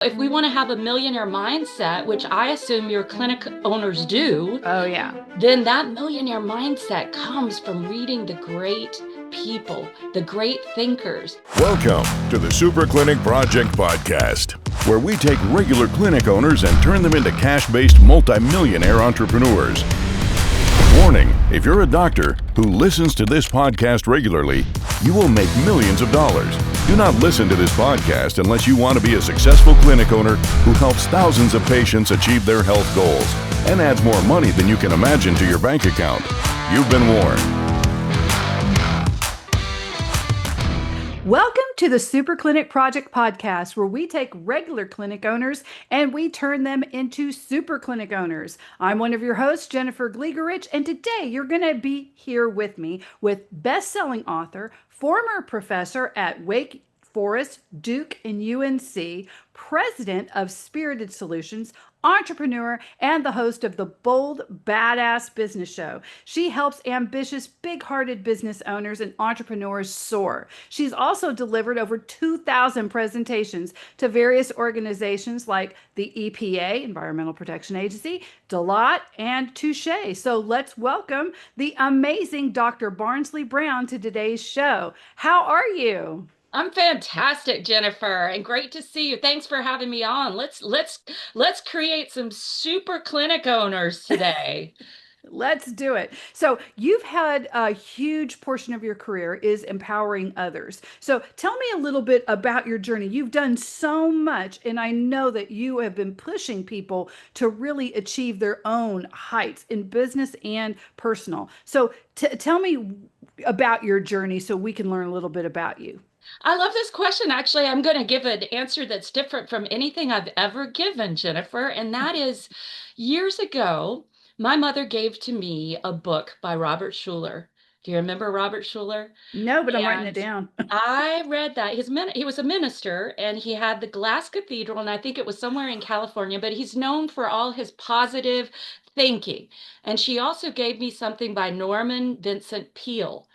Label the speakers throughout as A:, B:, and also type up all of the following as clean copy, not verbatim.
A: If we want to have a millionaire mindset, which I assume your clinic owners do,
B: Oh, yeah.
A: then that millionaire mindset comes from reading the great people, the great thinkers.
C: Welcome to the Super Clinic Project Podcast, where we take regular clinic owners and turn them into cash-based multimillionaire entrepreneurs. Warning, if you're a doctor who listens to this podcast regularly, you will make millions of dollars. Do not listen to this podcast unless you want to be a successful clinic owner who helps thousands of patients achieve their health goals and adds more money than you can imagine to your bank account. You've been warned.
B: Welcome to the Super Clinic Project Podcast, where we take regular clinic owners and we turn them into super clinic owners. I'm one of your hosts, Jennifer Gligoric, and today you're going to be here with me with best-selling author, former professor at Wake Forest, Duke, and UNC, president of Spirited Solutions, entrepreneur, and the host of the Bold Badass Business Show. She helps ambitious, big-hearted business owners and entrepreneurs soar. She's also delivered over 2,000 presentations to various organizations like the EPA, Environmental Protection Agency, Deloitte, and Touche. So let's welcome the amazing Dr. Barnsley Brown to today's show. How are you?
A: I'm fantastic, Jennifer, and great to see you. Thanks for having me on. Let's create some super clinic owners today.
B: Let's do it. So, you've had a huge portion of your career is empowering others. So, tell me a little bit about your journey. You've done so much, and I know that you have been pushing people to really achieve their own heights in business and personal. So, tell me about your journey so we can learn a little bit about you.
A: I love this question. Actually, I'm going to give an answer that's different from anything I've ever given, Jennifer. And that is years ago, my mother gave to me a book by Robert Schuller. Do you remember Robert Schuller?
B: No, but I'm writing it
A: And
B: down.
A: I read that he was a minister and he had the Glass Cathedral, and I think it was somewhere in California, but he's known for all his positive thinking. And she also gave me something by Norman Vincent Peale.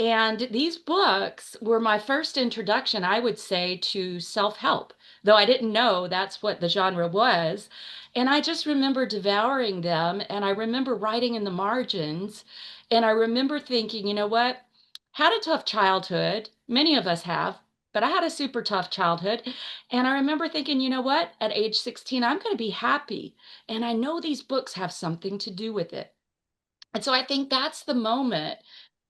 A: And these books were my first introduction, I would say, to self-help, though I didn't know that's what the genre was. And I just remember devouring them. And I remember writing in the margins. And I remember thinking, you know what? Had a tough childhood. Many of us have, but I had a super tough childhood. And I remember thinking, you know what? At age 16, I'm going to be happy. And I know these books have something to do with it. And so I think that's the moment.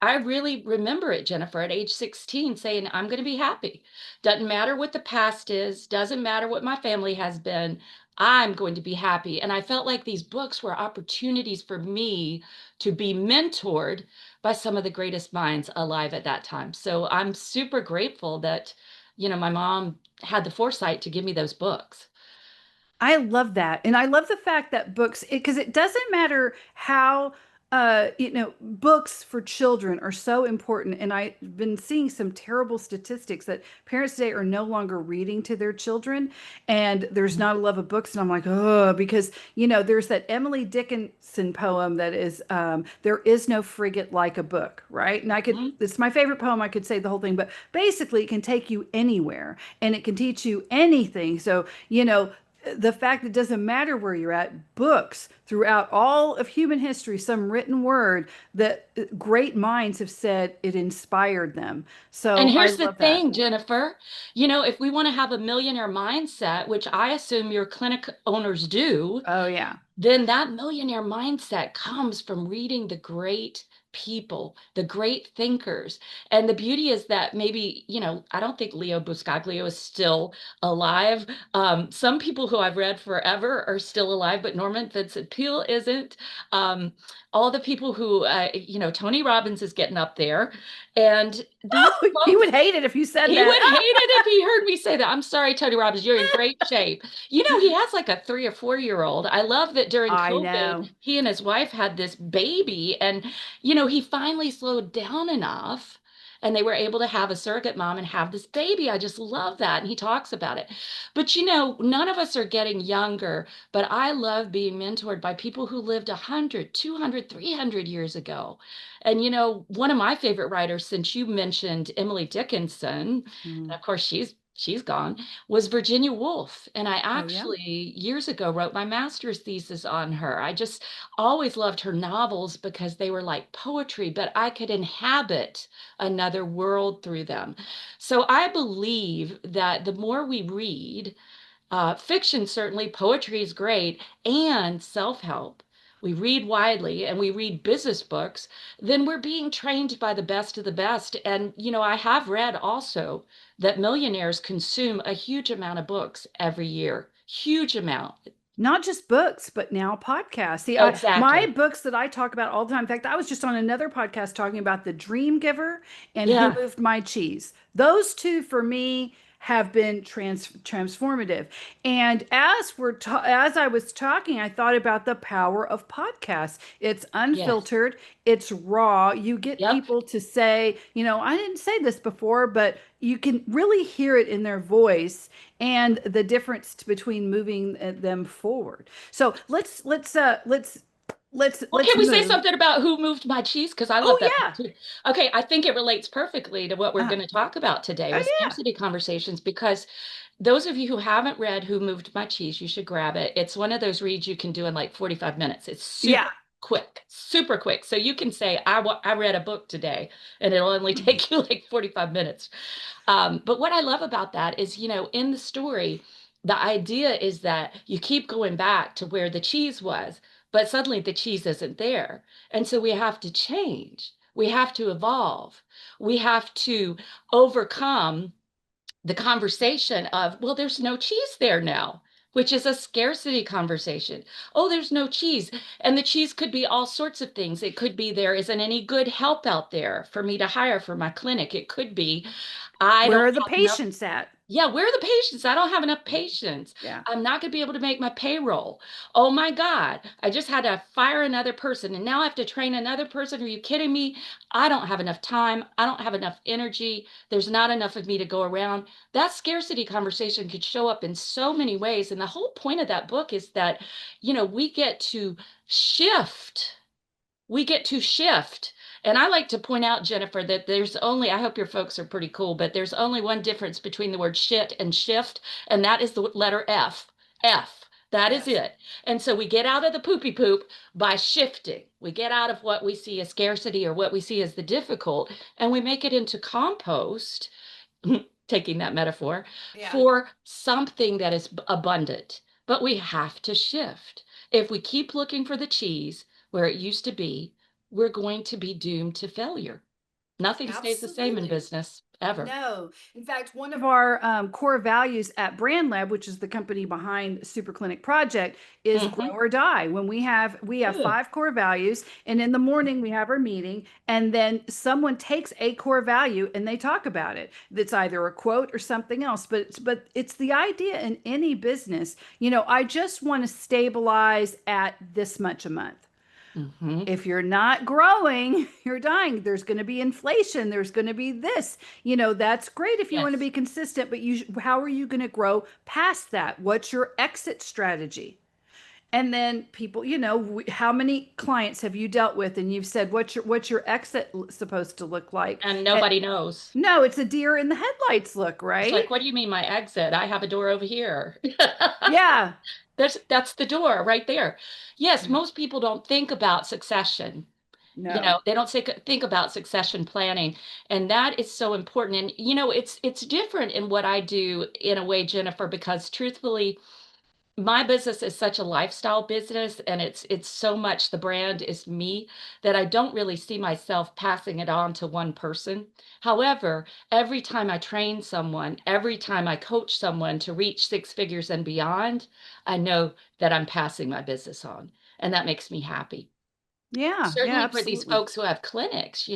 A: I really remember it, Jennifer, at age 16, saying, I'm going to be happy. Doesn't matter what the past is, doesn't matter what my family has been. I'm going to be happy. And I felt like these books were opportunities for me to be mentored by some of the greatest minds alive at that time. So I'm super grateful that, my mom had the foresight to give me those books.
B: I love that. And I love the fact that books, because it doesn't matter how, books for children are so important. And I've been seeing some terrible statistics that parents today are no longer reading to their children. And there's not a love of books. And I'm like, oh, because, there's that Emily Dickinson poem that is, there is no frigate like a book, right? And
A: Mhm.
B: it's my favorite poem. I could say the whole thing, but basically it can take you anywhere and it can teach you anything. So, the fact it doesn't matter where you're at, books throughout all of human history, some written word that great minds have said it inspired them.
A: And
B: So I
A: here's the
B: love that.
A: thing, Jennifer, if we want to have a millionaire mindset, which I assume your clinic owners do,
B: Oh, yeah.
A: then that millionaire mindset comes from reading the great people, the great thinkers. And the beauty is that maybe, I don't think Leo Buscaglio is still alive. Some people who I've read forever are still alive, but Norman Vincent Peale isn't. Um, all the people who, Tony Robbins is getting up there. And these
B: Oh, he
A: folks,
B: would hate it if you said
A: he would hate
B: that.
A: it if he heard me say that. I'm sorry, Tony Robbins, you're in great shape. He has like a 3 or 4 year old. I love that during
B: I
A: COVID,
B: know.
A: he and his wife had this baby, and he finally slowed down enough and they were able to have a surrogate mom and have this baby. I just love that. And he talks about it. But none of us are getting younger, but I love being mentored by people who lived 100, 200, 300 years ago. And one of my favorite writers, since you mentioned Emily Dickinson, and
B: Mm.
A: of course she's she's gone, was Virginia Woolf. And I
B: Oh, yeah.
A: actually years ago wrote my master's thesis on her. I just always loved her novels because they were like poetry, but I could inhabit another world through them. So I believe that the more we read, fiction, certainly, poetry is great, and self-help. We read widely and we read business books, then we're being trained by the best of the best. And, I have read also that millionaires consume a huge amount of books every year. Huge amount.
B: Not just books, but now podcasts. See, my
A: Exactly.
B: books that I talk about all the time. In fact, I was just on another podcast talking about The Dream Giver and Who
A: Yeah.
B: Moved My Cheese. Those two for me have been transformative. And as I was talking, I thought about the power of podcasts. It's
A: Yes.
B: unfiltered, it's raw. You get
A: Yep.
B: people to say, I didn't say this before, but you can really hear it in their voice and the difference between moving them forward. So
A: Well,
B: let's
A: can we say
B: move.
A: something about who moved my cheese? Because I love
B: Oh
A: that book
B: yeah.
A: too. Okay, I think it relates perfectly to what we're
B: Uh,
A: going to talk about today with
B: oh yeah.
A: scarcity conversations. Because those of you who haven't read Who Moved My Cheese, you should grab it. It's one of those reads you can do in like 45 minutes. It's super
B: Yeah.
A: quick, super quick. So you can say, I read a book today, and it'll only take you like 45 minutes. But what I love about that is, in the story, the idea is that you keep going back to where the cheese was, but suddenly the cheese isn't there. And so we have to change. We have to evolve. We have to overcome the conversation of, well, there's no cheese there now, which is a scarcity conversation. Oh, there's no cheese. And the cheese could be all sorts of things. It could be there isn't any good help out there for me to hire for my clinic. It could be I
B: Where
A: don't
B: are the
A: have enough.
B: patients at?
A: Yeah, where are the patients? I don't have enough patients.
B: Yeah.
A: I'm not going to be able to make my payroll. Oh my God, I just had to fire another person and now I have to train another person. Are you kidding me? I don't have enough time. I don't have enough energy. There's not enough of me to go around. That scarcity conversation could show up in so many ways. And the whole point of that book is that, we get to shift we get to shift. And I like to point out, Jennifer, that I hope your folks are pretty cool, but there's only one difference between the word shit and shift, and that is the letter F. F. That is
B: Yes.
A: it. And so we get out of the poopy poop by shifting. We get out of what we see as scarcity or what we see as the difficult, and we make it into compost, taking that metaphor,
B: Yeah.
A: for something that is abundant. But we have to shift. If we keep looking for the cheese where it used to be, we're going to be doomed to failure. Nothing stays the same in
B: Absolutely.
A: business ever.
B: No. In fact, one of our core values at Brand Lab, which is the company behind Super Clinic Project, is grow
A: Hmm.
B: or die. When we have
A: Good.
B: 5 core values, and in the morning we have our meeting, and then someone takes a core value and they talk about it. It's either a quote or something else, but it's the idea in any business. I just want to stabilize at this much a month.
A: Hmm.
B: If you're not growing, you're dying. There's going to be inflation. There's going to be this. That's great if you want to
A: Yes.
B: be consistent, but how are you going to grow past that? What's your exit strategy? And then people, how many clients have you dealt with and you've said, what's your exit supposed to look like?
A: And
B: Eh,
A: nobody knows.
B: no, it's a deer in the headlights look,
A: It's
B: right?
A: like, what do you mean my exit? I have a door over here.
B: Yeah.
A: That's the door right there. Yes,
B: Yeah.
A: most people don't think about succession.
B: No.
A: They don't think about succession planning, and that is so important. And it's different in what I do in a way, Jennifer, because truthfully, my business is such a lifestyle business, and it's so much the brand is me that I don't really see myself passing it on to one person. However, every time I train someone, every time I coach someone to reach six figures and beyond, I know that I'm passing my business on, and that makes me happy.
B: Yeah. Yeah,
A: Certainly for these
B: absolutely.
A: folks who have clinics,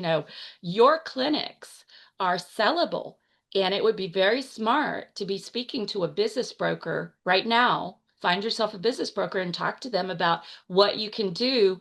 A: your clinics are sellable. And it would be very smart to be speaking to a business broker right now. Find yourself a business broker and talk to them about what you can do.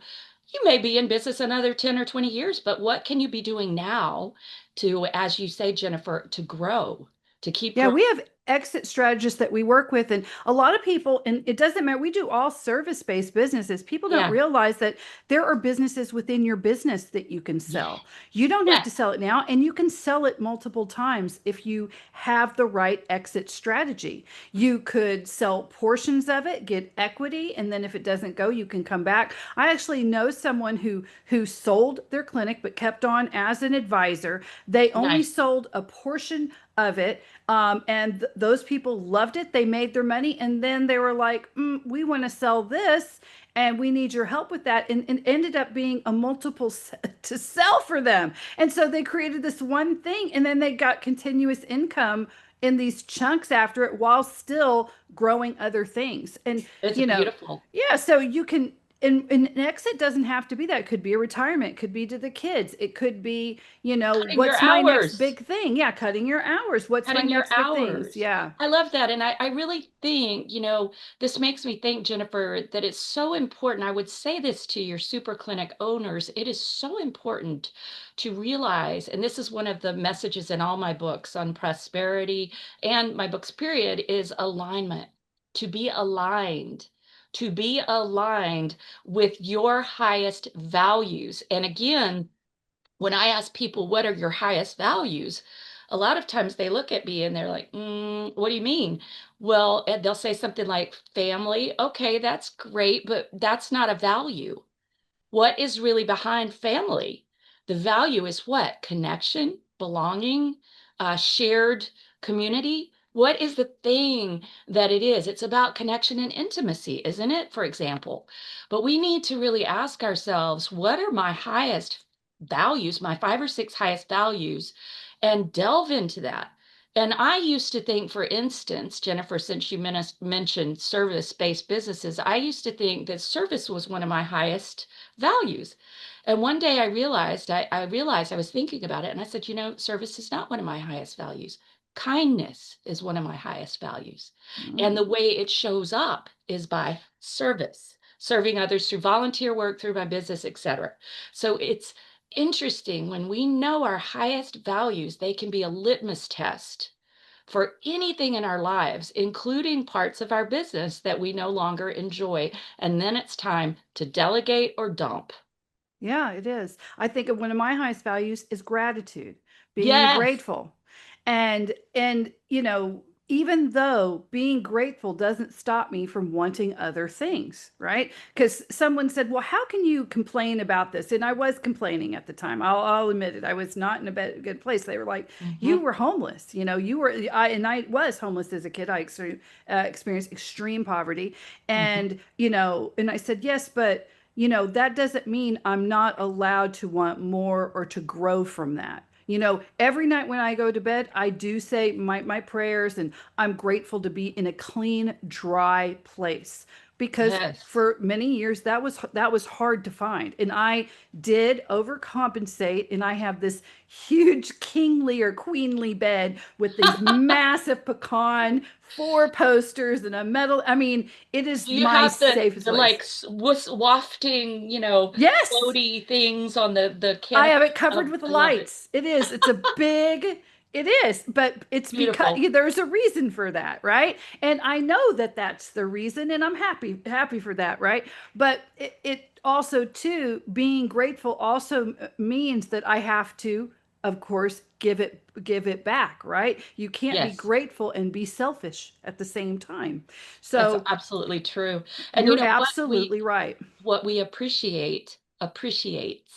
A: You may be in business another 10 or 20 years, but what can you be doing now to, as you say, Jennifer, to grow, to keep
B: Yeah,
A: growing.
B: we have exit strategists that we work with, and a lot of people, and it doesn't matter, we do all service-based businesses. People don't
A: Yeah.
B: realize that there are businesses within your business that you can
A: Yeah.
B: sell. You don't have to
A: Yes.
B: sell it now, and you can sell it multiple times if you have the right exit strategy. You could sell portions of it, get equity, and then if it doesn't go, you can come back. I actually know someone who sold their clinic but kept on as an advisor. They only
A: Nice.
B: sold a portion of it, and those people loved it. They made their money, and then they were like, "We want to sell this, and we need your help with that." And ended up being a multiple to sell for them. And so they created this one thing, and then they got continuous income in these chunks after it while still growing other things. And
A: It's
B: you know,
A: beautiful.
B: yeah, so you can. And an exit doesn't have to be that. It could be a retirement. It could be to the kids. It could be,
A: Cutting your
B: what's my next
A: hours.
B: big thing? Yeah, cutting your hours. What's my
A: Cutting your
B: next big things?
A: hours.
B: Yeah.
A: I love that. And I really think, this makes me think, Jennifer, that it's so important. I would say this to your super clinic owners. It is so important to realize, and this is one of the messages in all my books on prosperity and my books, period, is alignment. To be aligned. To be aligned with your highest values. And again, when I ask people, what are your highest values? A lot of times they look at me and they're like, what do you mean? Well, and they'll say something like family. Okay, that's great, but that's not a value. What is really behind family? The value is what? Connection, belonging, shared community. What is the thing that it is? It's about connection and intimacy, isn't it? For example. But we need to really ask ourselves, what are my highest values, my 5 or 6 highest values, and delve into that. And I used to think, for instance, Jennifer, since you mentioned service-based businesses, I used to think that service was one of my highest values. And one day I realized I was thinking about it and I said, service is not one of my highest values. Kindness is one of my highest values. And the
B: Mm.
A: way it shows up is by service, serving others through volunteer work, through my business, etc. So it's interesting when we know our highest values, they can be a litmus test for anything in our lives, including parts of our business that we no longer enjoy. And then it's time to delegate or dump.
B: Yeah, it is. I think of one of my highest values is gratitude, being
A: Yes.
B: grateful. And even though being grateful doesn't stop me from wanting other things, right? Because someone said, "Well, how can you complain about this?" And I was complaining at the time. I'll admit it. I was not in a good place. They were like, "You
A: Hmm.
B: were homeless. You were." I was homeless as a kid. I experienced extreme poverty,
A: Hmm.
B: and I said, "Yes, but." That doesn't mean I'm not allowed to want more or to grow from that. Every night when I go to bed, I do say my prayers, and I'm grateful to be in a clean, dry place because
A: Yes.
B: for many years that was hard to find, and I did overcompensate, and I have this huge kingly or queenly bed with these massive pecan four posters and a metal. I mean, it is
A: Do you
B: my
A: have the
B: safest
A: the
B: place.
A: like wafting,
B: Yes,
A: floaty things on the
B: I have
A: canopy?
B: it covered
A: Oh,
B: with
A: I love it.
B: lights. It is. It's a big, it is, but it's because
A: Beautiful.
B: there's a reason for that, right? And I know that that's the reason, and I'm happy for that, right? But it also too being grateful also means that I have to, of course, give it back, right? You can't be
A: Yes.
B: grateful and be selfish at the same time.
A: That's
B: So
A: absolutely true. And you
B: you're
A: know what we
B: absolutely right.
A: what we appreciate appreciates.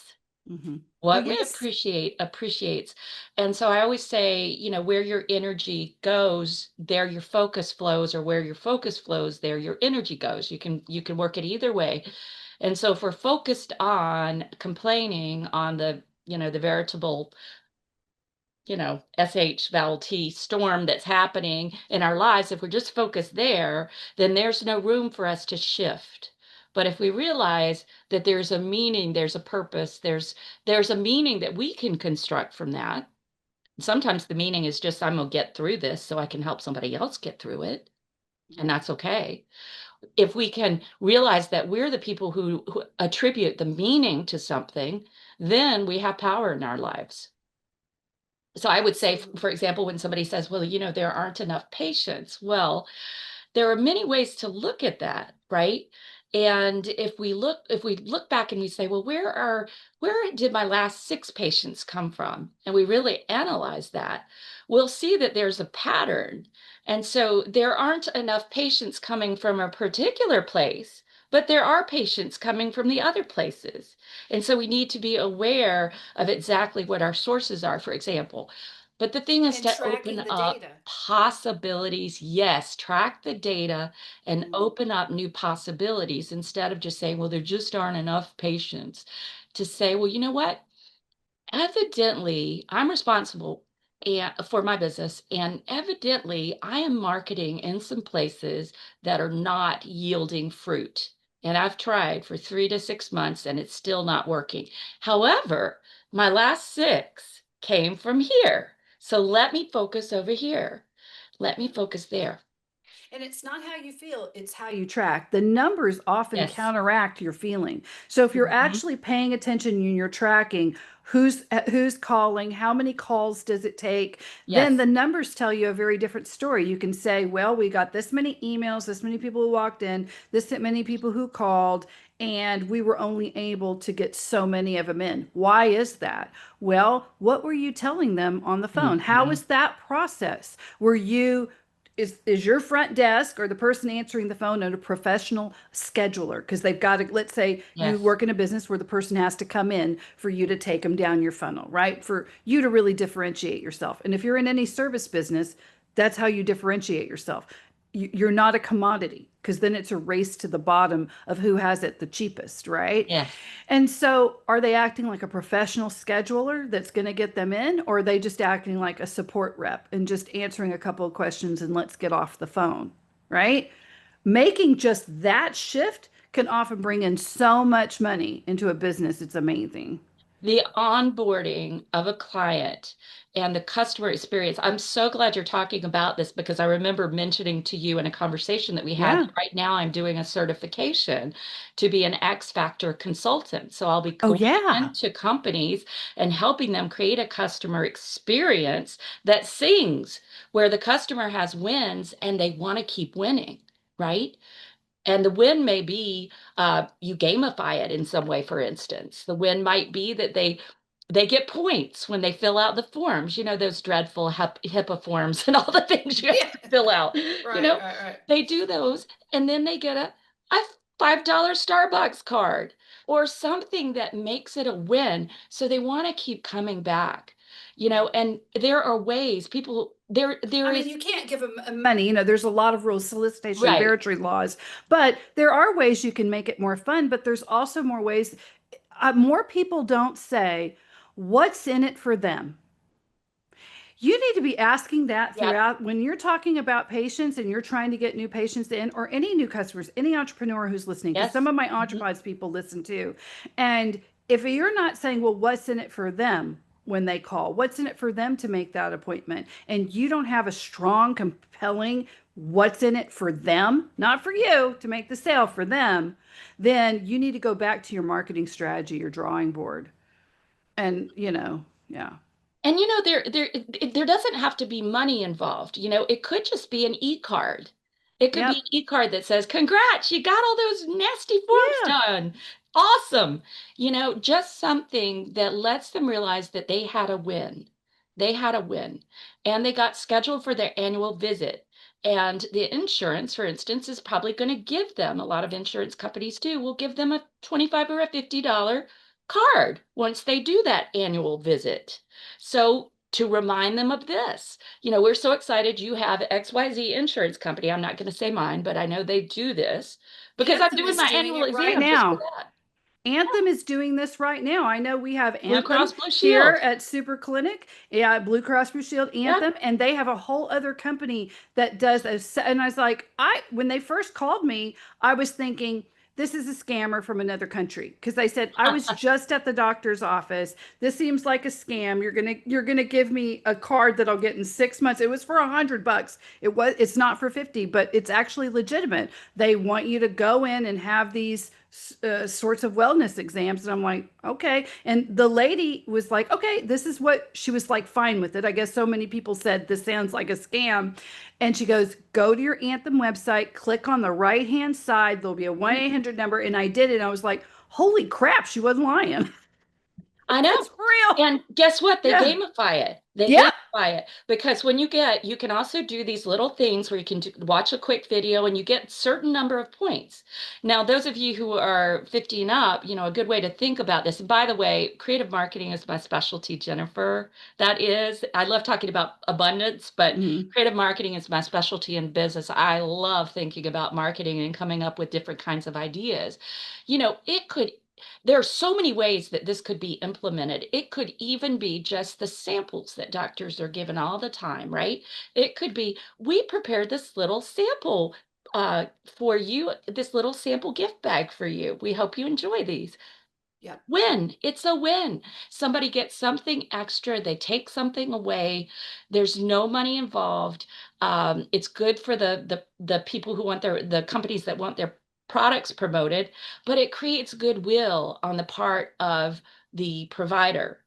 B: Hmm. Oh
A: What we
B: yes.
A: appreciate appreciates. And so I always say, where your energy goes, there your focus flows, or where your focus flows, there your energy goes. You can work it either way. And so if we're focused on complaining on the veritable, SH vowel T storm that's happening in our lives, if we're just focused there, then there's no room for us to shift. But if we realize that there's a meaning, there's a purpose, there's a meaning that we can construct from that. Sometimes the meaning is just I'm gonna get through this so I can help somebody else get through it, and that's okay. If we can realize that we're the people who attribute the meaning to something, then we have power in our lives. So I would say, for example, when somebody says, well, there aren't enough patients. Well, there are many ways to look at that, right? And if we look back and we say, well, where did my last six patients come from? And we really analyze that, we'll see that there's a pattern. And so there aren't enough patients coming from a particular place, but there are patients coming from the other places. And so we need to be aware of exactly what our sources are, for example. But the thing is
B: And
A: to open
B: tracking the
A: up
B: data.
A: possibilities. Yes, track the data and
B: Mhm.
A: open up new possibilities instead of just saying, well, there just aren't enough patients. To say, well, you know what? Evidently, I'm responsible for my business, and evidently, I am marketing in some places that are not yielding fruit. And I've tried for 3 to 6 months, and it's still not working. However, my last six came from here. So let me focus over here. Let me focus there.
B: And it's not how you feel, it's how you track. The numbers often
A: Yes.
B: counteract your feeling. So if you're
A: Mhm.
B: actually paying attention and you're tracking who's calling, how many calls does it take, then
A: Yes.
B: the numbers tell you a very different story. You can say, well, we got this many emails, this many people who walked in, this many people who called, and we were only able to get so many of them in. Why is that? Well, what were you telling them on the phone? How
A: Mhm.
B: was that process? Were you is your front desk or the person answering the phone a professional scheduler? Because they've got to, let's say you
A: Yes.
B: work in a business where the person has to come in for you to take them down your funnel, right? For you to really differentiate yourself. And if you're in any service business, that's how you differentiate yourself. You're not a commodity, because then it's a race to the bottom of who has it the cheapest, right?
A: Yes.
B: And so, are they acting like a professional scheduler that's going to get them in, or are they just acting like a support rep and just answering a couple of questions and let's get off the phone, right? Making just that shift can often bring in so much money into a business. It's amazing.
A: The onboarding of a client and the customer experience. I'm so glad you're talking about this because I remember mentioning to you in a conversation that we had
B: Yeah.
A: that right now I'm doing a certification to be an X Factor consultant. So I'll be
B: Oh,
A: going
B: yeah.
A: into companies and helping them create a customer experience that sings, where the customer has wins and they want to keep winning, right? And the win may be you gamify it in some way, for instance. The win might be that they get points when they fill out the forms, those dreadful HIPAA forms and all the things you have
B: Yeah.
A: to fill out. You
B: Right,
A: know,
B: right, right.
A: they do those and then they get a $5 Starbucks card or something that makes it a win. So they want to keep coming back, and there are ways people there
B: I mean,
A: is
B: you can't give them money. There's a lot of rules, solicitation,
A: right.
B: barratry laws, but there are ways you can make it more fun. But there's also more ways. More people don't say, what's in it for them? You need to be asking that
A: Yep.
B: throughout when you're talking about patients and you're trying to get new patients in, or any new customers, any entrepreneur who's listening, because some
A: Yes.
B: of my
A: Mhm.
B: entrepreneurs people listen too. And if you're not saying, well, what's in it for them when they call, what's in it for them to make that appointment, and you don't have a strong, compelling what's in it for them, not for you to make the sale for them, then you need to go back to your marketing strategy, your drawing board. And, yeah.
A: And there doesn't have to be money involved. It could just be an e-card. It could be
B: Yep.
A: an e-card that says, "Congrats, you got all those nasty forms
B: Yeah.
A: done. Awesome." Just something that lets them realize that they had a win. They had a win. And they got scheduled for their annual visit. And the insurance, for instance, is probably going to give them, a lot of insurance companies do, will give them a 25 or a $50 card once they do that annual visit. So to remind them of this, we're so excited you have XYZ insurance company. I'm not going to say mine, but I know they do this because I'm
B: Anthem
A: doing
B: is
A: my
B: doing
A: annual
B: it right
A: exam just for
B: now.
A: that.
B: Anthem is doing this right now. I know we have
A: Blue
B: Anthem
A: Cross Blue
B: here
A: Shield.
B: at Super Clinic. Yeah, Blue Cross Blue Shield
A: Yeah.
B: Anthem, and they have a whole other company that does a. And I was like, when they first called me, I was thinking this is a scammer from another country, because they said I was just at the doctor's office. This seems like a scam. You're gonna give me a card that I'll get in 6 months. It was for $100. It's not for 50, but it's actually legitimate. They want you to go in and have these sorts of wellness exams. And I'm like, okay. And the lady was like, okay, this is what she was like, fine with it. I guess so many people said this sounds like a scam. And she goes, go to your Anthem website, click on the right hand side. There'll be a 1-800 number. And I did it. And I was like, holy crap, she wasn't lying.
A: I know.
B: It's real.
A: And guess what? They
B: Yeah.
A: gamify it. They
B: Yeah.
A: gamify it because when you can also do these little things where you can watch a quick video and you get certain number of points. Now, those of you who are 50 and up, a good way to think about this. And by the way, creative marketing is my specialty, Jennifer. That is, I love talking about abundance, but
B: Mhm.
A: creative marketing is my specialty in business. I love thinking about marketing and coming up with different kinds of ideas. It could there are so many ways that this could be implemented. It could even be just the samples that doctors are given all the time, right? It could be, we prepared this little sample for you, this little sample gift bag for you. We hope you enjoy these.
B: Yep.
A: Win. It's a win. Somebody gets something extra, they take something away. There's no money involved. It's good for the people who want the companies that want their products promoted, but it creates goodwill on the part of the provider,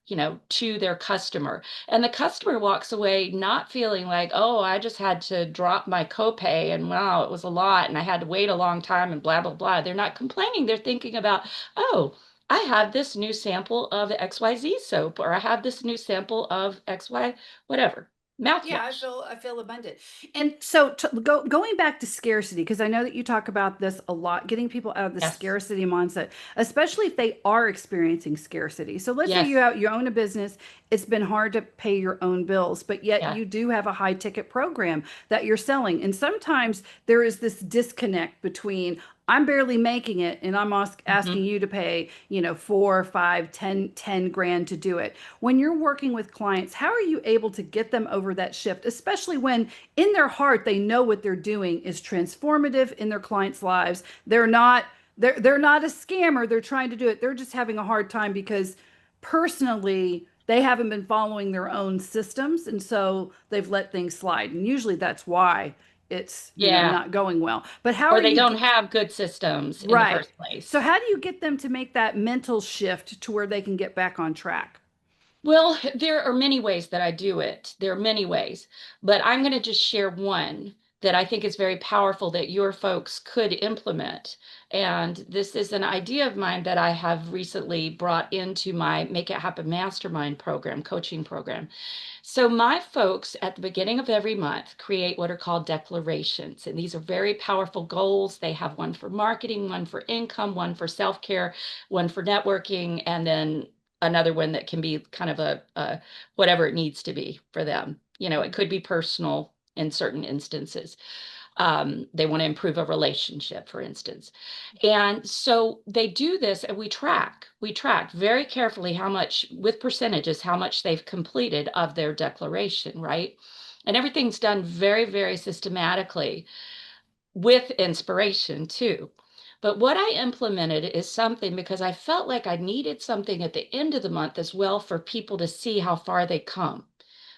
A: to their customer. And the customer walks away not feeling like, oh, I just had to drop my copay and wow, it was a lot and I had to wait a long time and blah, blah, blah. They're not complaining. They're thinking about, oh, I have this new sample of XYZ soap, or I have this new sample of XY, whatever,
B: Yeah,
A: mouthwash.
B: I feel abundant. And so going back to scarcity, because I know that you talk about this a lot, getting people out of the
A: Yes,
B: scarcity mindset, especially if they are experiencing scarcity. So let's say
A: yes,
B: you own a business, it's been hard to pay your own bills, but yet
A: yeah.
B: you do have a high ticket program that you're selling. And sometimes there is this disconnect between I'm barely making it and I'm asking
A: Mhm.
B: you to pay, 4, 5, 10 grand to do it. When you're working with clients, how are you able to get them over that shift, especially when in their heart they know what they're doing is transformative in their clients' lives? They're not a scammer, they're trying to do it. They're just having a hard time because personally they haven't been following their own systems and so they've let things slide. And usually that's why it's,
A: Yeah.
B: not going well. But how
A: Or
B: are
A: they
B: you
A: don't have good systems in the
B: right?
A: first
B: So
A: place.
B: how do you get them to make that mental shift to where they can get back on track?
A: Well, there are many ways that I do it. There are many ways, but I'm going to just share one that I think is very powerful that your folks could implement. And this is an idea of mine that I have recently brought into my Make It Happen Mastermind program, coaching program. So, my folks at the beginning of every month create what are called declarations. And these are very powerful goals. They have one for marketing, one for income, one for self care, one for networking, and then another one that can be kind of a whatever it needs to be for them. It could be personal in certain instances. They want to improve a relationship, for instance. And so they do this and we track very carefully how much, with percentages, how much they've completed of their declaration, right? And everything's done very, very systematically with inspiration too. But what I implemented is something because I felt like I needed something at the end of the month as well for people to see how far they come.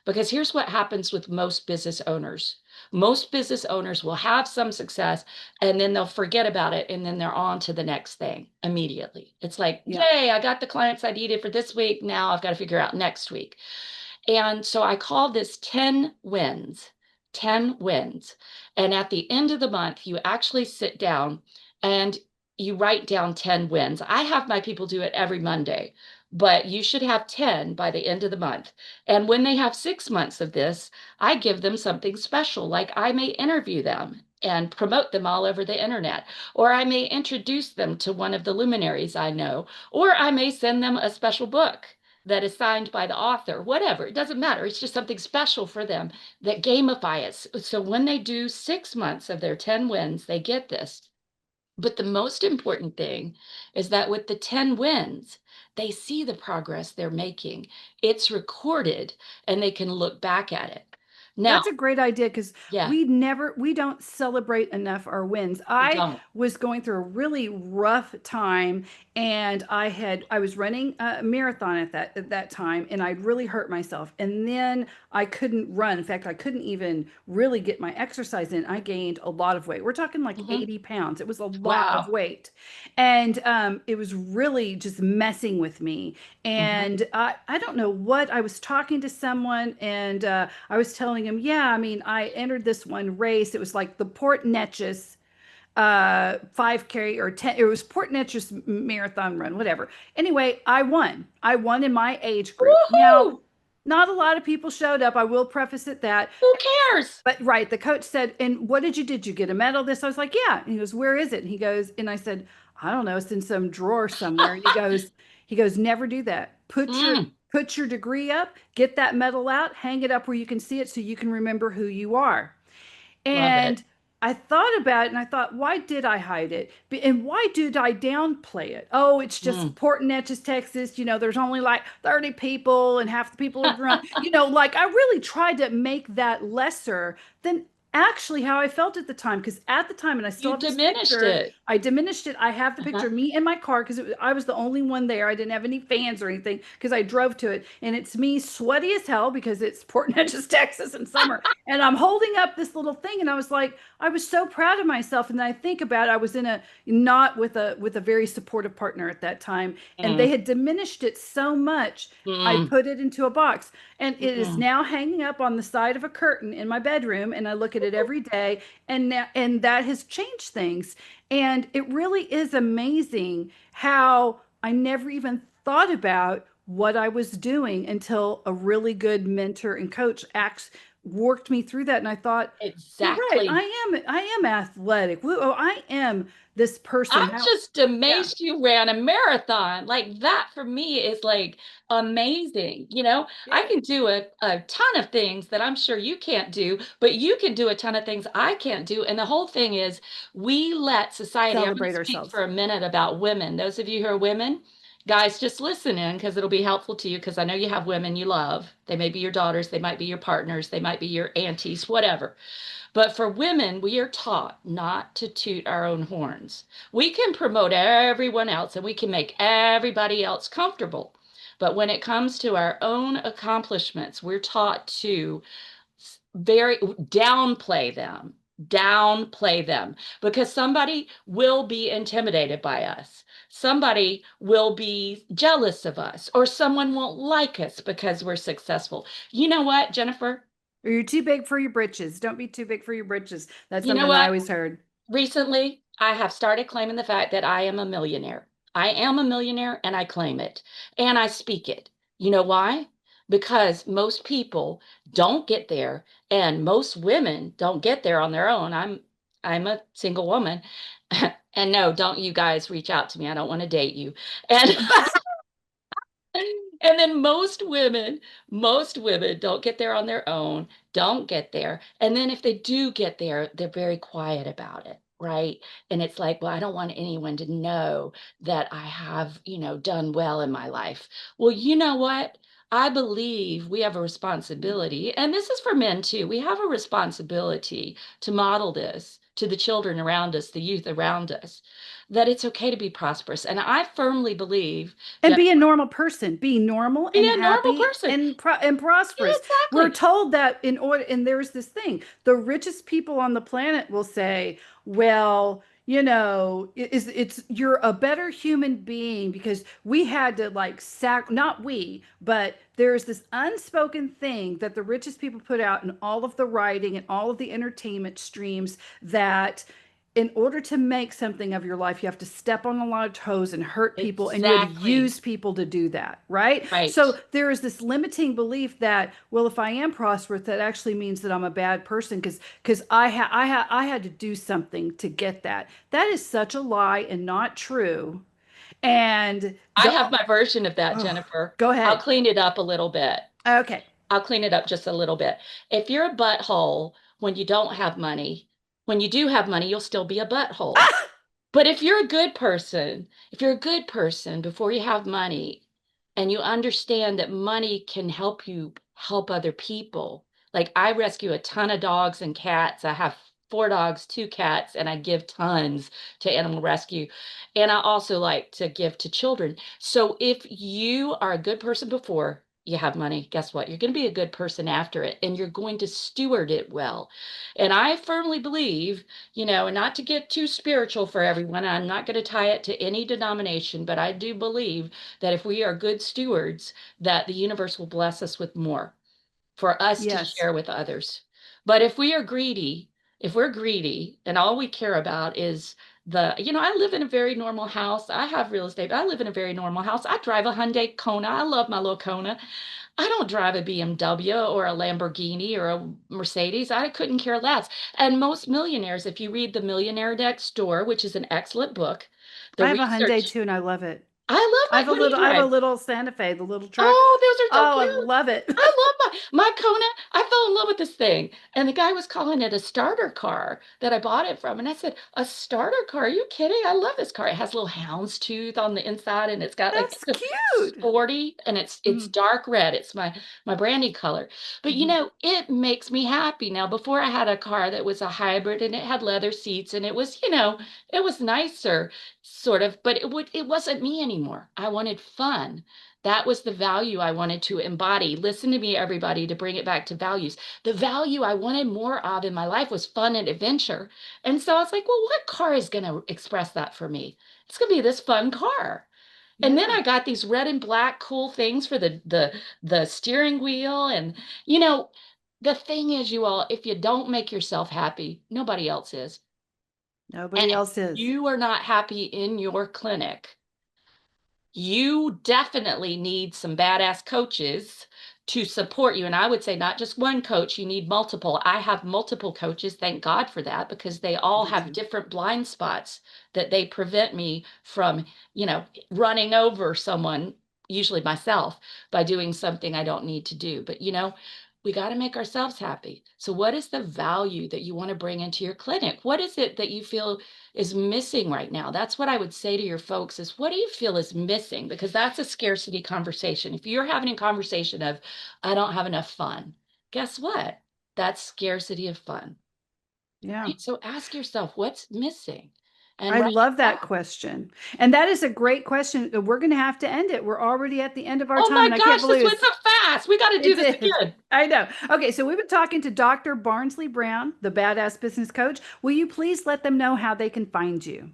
A: Because here's what happens with most business owners. Most business owners will have some success and then they'll forget about it and then they're on to the next thing immediately. It's like,
B: Yeah.
A: yay, I got the clients I needed for this week. Now I've got to figure out next week. And so I called this 10 wins, 10 wins. And at the end of the month, you actually sit down and you write down 10 wins. I have my people do it every Monday, but you should have 10 by the end of the month. And when they have 6 months of this, I give them something special, like I may interview them and promote them all over the internet, or I may introduce them to one of the luminaries I know, or I may send them a special book that is signed by the author, whatever. It doesn't matter. It's just something special for them that gamify it. So when they do 6 months of their 10 wins, they get this. But the most important thing is that with the 10 wins, they see the progress they're making. It's recorded and they can look back at it. Now,
B: That's a great idea because
A: yeah,
B: we don't celebrate enough our wins.
A: we
B: I
A: don't.
B: was going through a really rough time and I was running a marathon at that time and I'd really hurt myself. And then I couldn't run. In fact, I couldn't even really get my exercise in. I gained a lot of weight. We're talking like
A: Hmm.
B: 80 pounds. It was a lot of
A: Wow.
B: weight. And it was really just messing with me.
A: Hmm.
B: And I don't know what I was talking to someone and I was telling him, yeah, I mean, I entered this one race. It was like the Port Neches 5K or 10, it was Port Neches marathon run, whatever. Anyway, I won in my age group. Now,
A: Woohoo!
B: not a lot of people showed up. I will preface it that.
A: Who cares?
B: But right, the coach said, "And what did you did you get a medal this?" I was like, "Yeah." And he goes, "Where is it?" And he goes, and I said, "I don't know, it's in some drawer somewhere." And he goes, "Never do that.
A: Mm,
B: Put your degree up, get that medal out, hang it up where you can see it so you can remember who you are."
A: love it.
B: And I thought about it and I thought, why did I hide it? And why did I downplay it? Oh, it's just
A: Mm.
B: Port Neches, Texas. You know, there's only like 30 people and half the people are drunk. You know, like I really tried to make that lesser than actually how I felt at the time. Because at the time, and I still
A: You
B: have this
A: diminished
B: picture,
A: it.
B: I diminished it. I have the picture
A: Uh-huh.
B: of me in my car because I was the only one there. I didn't have any fans or anything because I drove to it. And it's me sweaty as hell because it's Port Neches, Texas in summer. And I'm holding up this little thing. And I was like, I was so proud of myself. And then I think about it, I was in a not with a very supportive partner at that time. And they
A: Mm,
B: had diminished it so much. I
A: mm,
B: put it into a box and it is
A: mm.
B: now hanging up on the side of a curtain in my bedroom. And I look at it every day. And that has changed things. And it really is amazing how I never even thought about what I was doing until a really good mentor and coach acts worked me through that. And I thought, you're right.
A: Exactly.
B: I am athletic. Woo, oh, I am this person.
A: I'm
B: How,
A: just
B: yeah,
A: amazed you ran a marathon. Like that for me is like amazing. I
B: yeah.
A: can do a ton of things that I'm sure you can't do, but you can do a ton of things I can't do. And the whole thing is we let society, I'm going to
B: Celebrate
A: speak
B: ourselves.
A: for a minute about women. Those of you who are women, guys, just listen in because it'll be helpful to you because I know you have women you love. They may be your daughters, they might be your partners, they might be your aunties, whatever. But for women, we are taught not to toot our own horns. We can promote everyone else and we can make everybody else comfortable. But when it comes to our own accomplishments, we're taught to very downplay them because somebody will be intimidated by us. Somebody will be jealous of us, or someone won't like us because we're successful. You know what, Jennifer?
B: Or you're too big for your britches. Don't be too big for your britches. That's
A: You know
B: something I
A: what?
B: always heard.
A: Recently, I have started claiming the fact that I am a millionaire. I am a millionaire and I claim it and I speak it. You know why? Because most people don't get there and most women don't get there on their own. I'm a single woman. And no, don't you guys reach out to me. I don't want to date you. And and then most women don't get there on their own, don't get there. And then if they do get there, they're very quiet about it, right? And it's like, well, I don't want anyone to know that I have, done well in my life. Well, you know what? I believe we have a responsibility, and this is for men too. We have a responsibility to model this to the children around us, the youth around us, that it's okay to be prosperous. And I firmly believe,
B: And be a
A: Jennifer,
B: normal person, be normal
A: be
B: and
A: a normal
B: happy
A: person.
B: and
A: Yeah,
B: prosperous. We're
A: exactly.
B: told that in order, and there's this thing, the richest people on the planet will say, well, you know, it's you're a better human being because we had to like not we, but there's this unspoken thing that the richest people put out in all of the writing and all of the entertainment streams that in order to make something of your life, you have to step on a lot of toes and hurt people, and you had to
A: Exactly.
B: use people to do that, right?
A: Right.
B: So there is this limiting belief that, well, if I am prosperous, that actually means that I'm a bad person because I had to do something to get that. That is such a lie and not true. And
A: I have my version of that,
B: oh,
A: Jennifer.
B: go
A: I'll
B: ahead.
A: clean it up a little bit.
B: Okay.
A: I'll clean it up just a little bit. If you're a butthole when you don't have money, when you do have money, you'll still be a butthole. But if you're a good person before you have money and you understand that money can help you help other people, Like, I rescue a ton of dogs and cats. I have 4 dogs, 2 cats, and I give tons to animal rescue. And I also like to give to children. So if you are a good person before you have money, guess what? You're going to be a good person after it, and you're going to steward it well. And I firmly believe, and not to get too spiritual for everyone, I'm not going to tie it to any denomination, but I do believe that if we are good stewards, that the universe will bless us with more for us to
B: Yes.
A: share with others. But if we're greedy and all we care about is I live in a very normal house. I have real estate, but I live in a very normal house. I drive a Hyundai Kona. I love my little Kona. I don't drive a BMW or a Lamborghini or a Mercedes. I couldn't care less. And most millionaires, if you read The Millionaire Next Door, which is an excellent book, the
B: I have a Hyundai
A: research,
B: too, and I love it.
A: I love
B: I have a
A: what do you
B: little I have a
A: drive?
B: little Santa Fe, the little truck.
A: Oh, those are so
B: Oh, I
A: cute.
B: love it.
A: I love my Kona. I fell in love with this thing. And the guy was calling it a starter car that I bought it from. And I said, a starter car? Are you kidding? I love this car. It has a little houndstooth on the inside and it's got like
B: That's
A: it's a
B: cute.
A: sporty and it's
B: Mm,
A: dark red. It's my brandy color. But
B: mhm.
A: it makes me happy. Now, before I had a car that was a hybrid and it had leather seats and it was, it was nicer sort of, but it wasn't me anymore. I wanted fun. That was the value I wanted to embody. Listen to me, everybody, to bring it back to values. The value I wanted more of in my life was fun and adventure. And so I was like, well, what car is going to express that for me? It's going to be this fun car. And then
B: Yeah.
A: I got these red and black cool things for the steering wheel. And you know, the thing is, you all, if you don't make yourself happy, nobody else is. And
B: Nobody
A: if
B: else is.
A: you are not happy in your clinic, you definitely need some badass coaches to support you. And I would say not just one coach, you need multiple. I have multiple coaches. Thank God for that, because they all
B: Me
A: have
B: too.
A: different blind spots that they prevent me from, running over someone, usually myself, by doing something I don't need to do. But, we got to make ourselves happy. So, what is the value that you want to bring into your clinic? What is it that you feel is missing right now? That's what I would say to your folks is, what do you feel is missing? Because that's a scarcity conversation. If you're having a conversation of, I don't have enough fun, guess what? That's scarcity of fun.
B: Yeah.
A: Right? So ask yourself, what's missing? And
B: I
A: write it
B: love that
A: down.
B: question. And that is a great question. We're going to have to end it. We're already at the end of our
A: Oh
B: time,
A: my
B: and I can't
A: gosh, this
B: believe
A: went so fast. We got to do
B: it
A: this
B: did.
A: again.
B: I know. Okay, so we've been talking to Dr. Barnsley Brown, the Badass Business Coach. Will you please let them know how they can find you?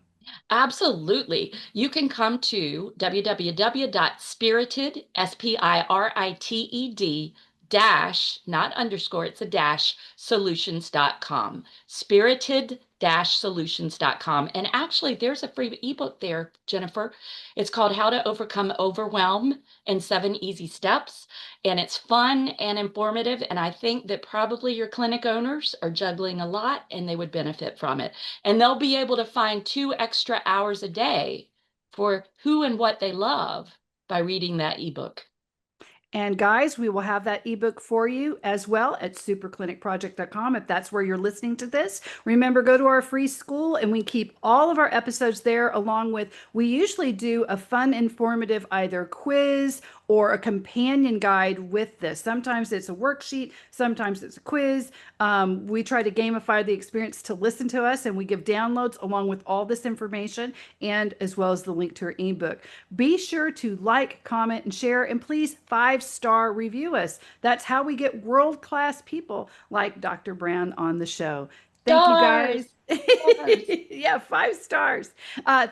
A: Absolutely. You can come to www.spirited, SPIRITED, dash, not underscore, it's a dash, solutions.com. Spirited-solutions.com. And actually, there's a free ebook there, Jennifer. It's called How to Overcome Overwhelm in 7 Easy Steps. And it's fun and informative. And I think that probably your clinic owners are juggling a lot and they would benefit from it. And they'll be able to find 2 extra hours a day for who and what they love by reading that ebook.
B: And guys, we will have that ebook for you as well at superclinicproject.com if that's where you're listening to this. Remember, go to our free school and we keep all of our episodes there, along with, we usually do a fun, informative either quiz or a companion guide with this. Sometimes it's a worksheet, sometimes it's a quiz. We try to gamify the experience to listen to us, and we give downloads along with all this information and as well as the link to our ebook. Be sure to like, comment, and share, and please 5-star review us. That's how we get world-class people like Dr. Brown on the show. Thank you,
A: Stars.
B: guys.
A: Stars.
B: Yeah, 5 stars.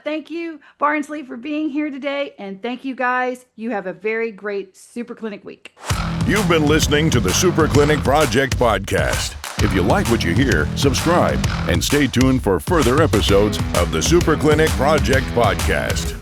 B: Thank you, Barnsley, for being here today. And thank you, guys. You have a very great Super Clinic week.
C: You've been listening to the Super Clinic Project podcast. If you like what you hear, subscribe and stay tuned for further episodes of the Super Clinic Project podcast.